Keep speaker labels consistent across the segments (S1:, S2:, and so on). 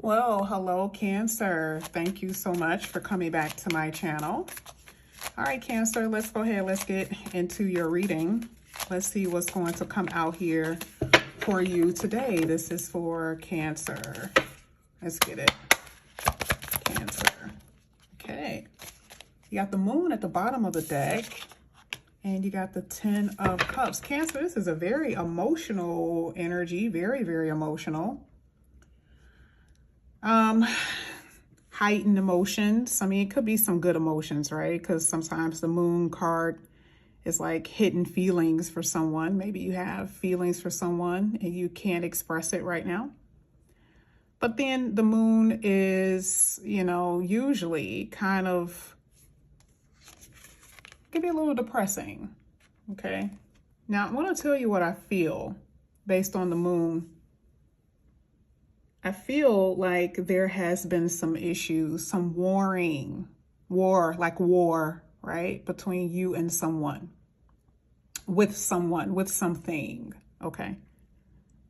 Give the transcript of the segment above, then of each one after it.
S1: Well, hello, Cancer. Thank you so much for coming back to my channel. All right, Cancer, let's go ahead. Let's get into your reading. Let's see what's going to come out here for you today. This is for Cancer. Let's get it. Cancer. Okay. You got the Moon at the bottom of the deck. And you got the 10 of Cups. Cancer, this is a very emotional energy. Very, very emotional. Heightened emotions. I mean, it could be some good emotions, right? Because sometimes the Moon card is like hidden feelings for someone. Maybe you have feelings for someone and you can't express it right now. But then the Moon is, you know, usually kind of, can be a little depressing. Okay. Now, I'm going to tell you what I feel based on the Moon. I feel like there has been some issues, some war, right? Between you and someone, with something, okay?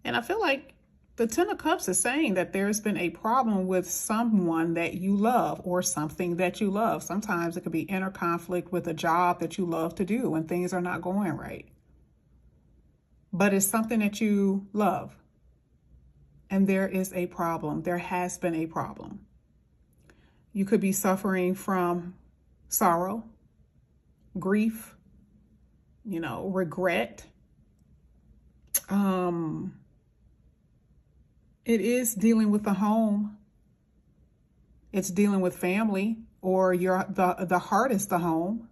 S1: And I feel like the 10 of Cups is saying that there's been a problem with someone that you love or something that you love. Sometimes it could be inner conflict with a job that you love to do when things are not going right. But it's something that you love. And there is a problem. There has been a problem. You could be suffering from sorrow, grief, you know, regret. It is dealing with the home. It's dealing with family, or the heart is the home.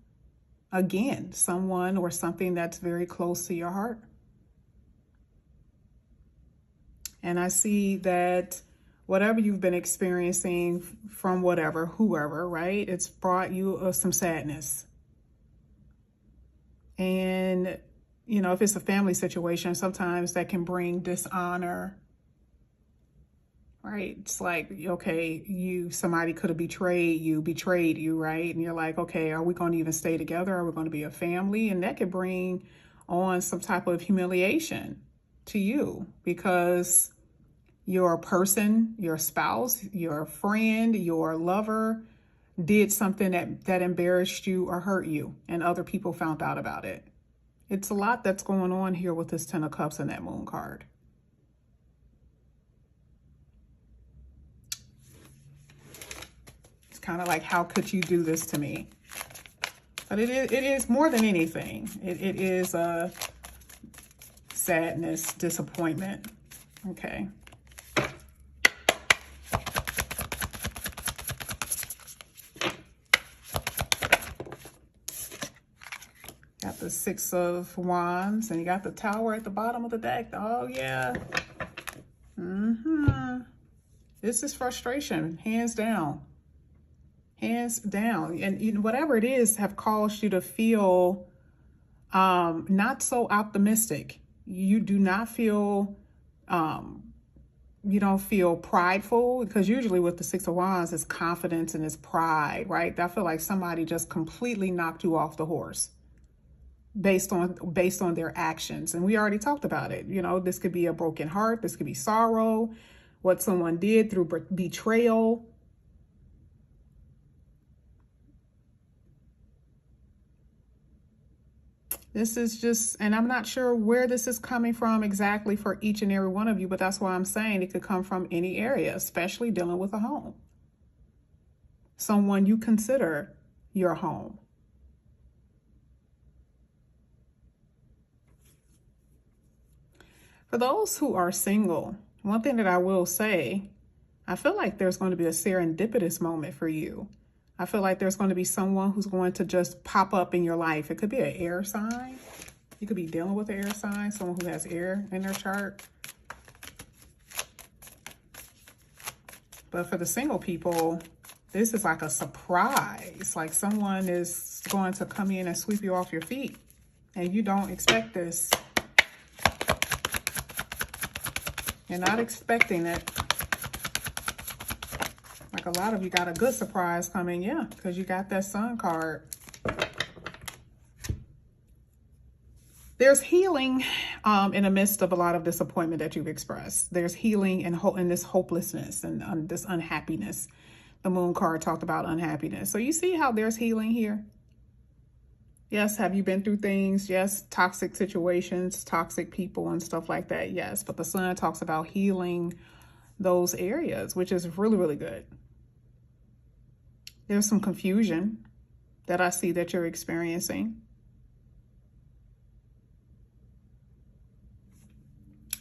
S1: Again, someone or something that's very close to your heart. And I see that whatever you've been experiencing from whoever, right? It's brought you some sadness. And, you know, if it's a family situation, sometimes that can bring dishonor, right? It's like, okay, somebody could have betrayed you, right? And you're like, okay, are we going to even stay together? Are we going to be a family? And that could bring on some type of humiliation to you because your person, your spouse, your friend, your lover did something that embarrassed you or hurt you, and other people found out about it. It's a lot that's going on here with this 10 of Cups and that Moon card. It's kind of like, how could you do this to me? But it is more than anything. It is a sadness, disappointment. Okay. Got the 6 of Wands, and you got the Tower at the bottom of the deck. Oh, yeah. This is frustration, hands down. Hands down. And you know, whatever it is have caused you to feel not so optimistic. You do not feel, you don't feel prideful, because usually with the 6 of Wands, it's confidence and it's pride, right? I feel like somebody just completely knocked you off the horse based on their actions. And we already talked about it. You know, this could be a broken heart. This could be sorrow, what someone did through betrayal. This is just, and I'm not sure where this is coming from exactly for each and every one of you, but that's why I'm saying it could come from any area, especially dealing with a home. Someone you consider your home. For those who are single, one thing that I will say, I feel like there's going to be a serendipitous moment for you. I feel like there's going to be someone who's going to just pop up in your life. It could be an air sign. You could be dealing with an air sign, someone who has air in their chart. But for the single people, this is like a surprise. Like someone is going to come in and sweep you off your feet, and you don't expect this. You're not expecting it. Like a lot of you got a good surprise coming, yeah, because you got that Sun card. There's healing in the midst of a lot of disappointment that you've expressed. There's healing and this hopelessness and this unhappiness. The moon card talked about unhappiness. So you see how there's healing here? Yes, have you been through things? Yes, toxic situations, toxic people and stuff like that. Yes, but the sun talks about healing those areas, which is really, really good. There's some confusion that I see that you're experiencing.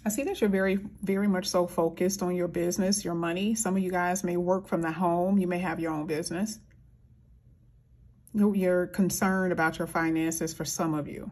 S1: I see that you're very, very much so focused on your business, your money. Some of you guys may work from the home. You may have your own business. You're concerned about your finances for some of you.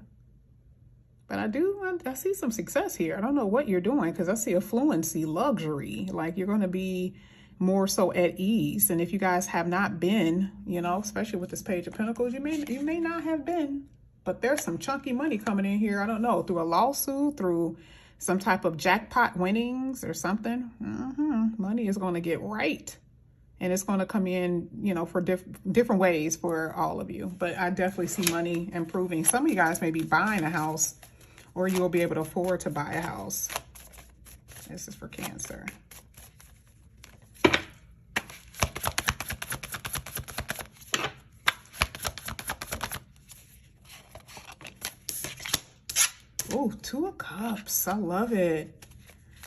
S1: But I see some success here. I don't know what you're doing because I see affluency, luxury, like you're going to be more so at ease. And if you guys have not been, especially with this Page of Pentacles, you may not have been, but there's some chunky money coming in here. I don't know, through a lawsuit, through some type of jackpot winnings or something. Money is going to get right. And it's going to come in, for different ways for all of you. But I definitely see money improving. Some of you guys may be buying a house, or you will be able to afford to buy a house. This is for Cancer. Oh, Two of Cups. I love it.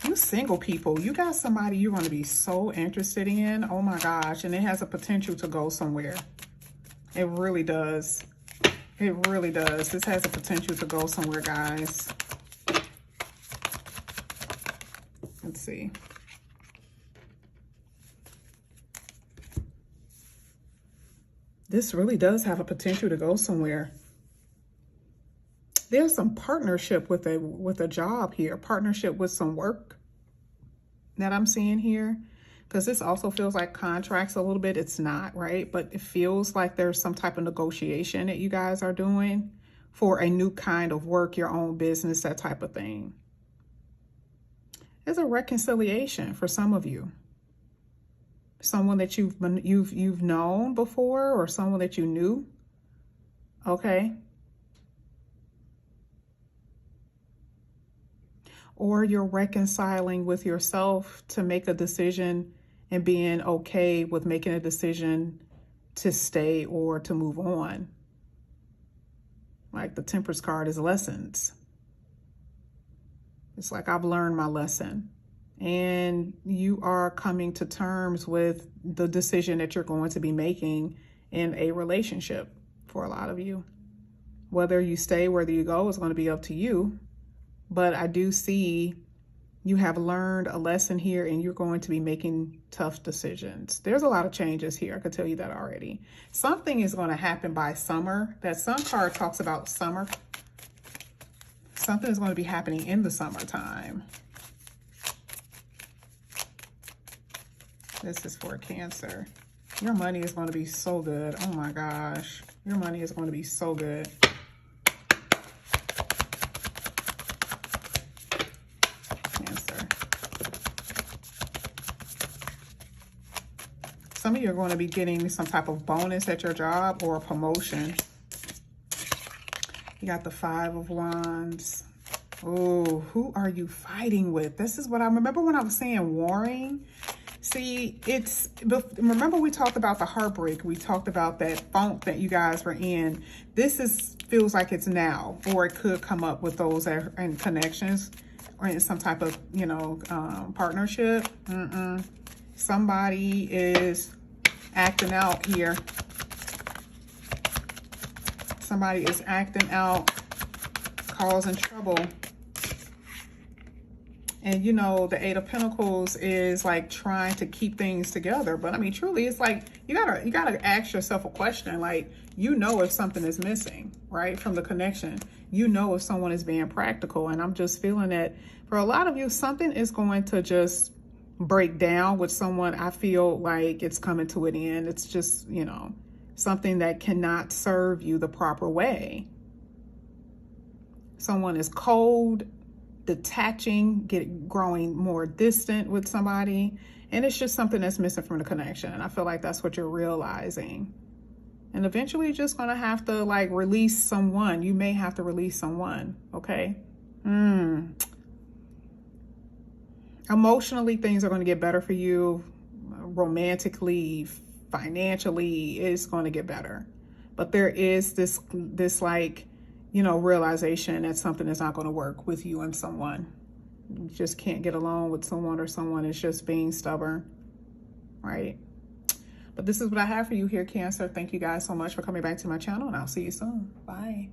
S1: You single people, you got somebody you're going to be so interested in. Oh my gosh. And it has a potential to go somewhere. It really does. It really does. This has a potential to go somewhere, guys. Let's see. This really does have a potential to go somewhere. There's some partnership with a job here, partnership with some work that I'm seeing here, because this also feels like contracts a little bit. It's not, right? But it feels like there's some type of negotiation that you guys are doing for a new kind of work, your own business, that type of thing. There's a reconciliation for some of you. Someone that you've known before, or someone that you knew. Okay. Or you're reconciling with yourself to make a decision and being okay with making a decision to stay or to move on. Like the Temperance card is lessons. It's like, I've learned my lesson. And you are coming to terms with the decision that you're going to be making in a relationship for a lot of you. Whether you stay, whether you go, is going to be up to you. But I do see you have learned a lesson here, and you're going to be making tough decisions. There's a lot of changes here. I can tell you that already. Something is going to happen by summer. That sun card talks about summer. Something is going to be happening in the summertime. This is for Cancer. Your money is going to be so good. Oh my gosh. Your money is going to be so good. Some of you are going to be getting some type of bonus at your job or a promotion. You got the Five of Wands. Oh, who are you fighting with? This is what I remember when I was saying warring. See, remember we talked about the heartbreak. We talked about that funk that you guys were in. This feels like it's now, or it could come up with those in connections or in some type of, partnership. Somebody is acting out here. Somebody is acting out, causing trouble. And the Eight of Pentacles is like trying to keep things together. But I mean, truly, it's like you gotta ask yourself a question. Like, if something is missing, right, from the connection. If someone is being practical. And I'm just feeling that for a lot of you, something is going to just break down with someone. I feel like it's coming to an end. It's just, something that cannot serve you the proper way. Someone is cold, detaching, growing more distant with somebody. And it's just something that's missing from the connection. And I feel like that's what you're realizing. And eventually you're just going to have to release someone. You may have to release someone. Okay. Emotionally, things are going to get better for you. Romantically, financially, it's going to get better. But there is this like, realization that something is not going to work with you and someone. You just can't get along with someone, or someone is just being stubborn, right? But this is what I have for you here, Cancer. Thank you guys so much for coming back to my channel, and I'll see you soon. Bye.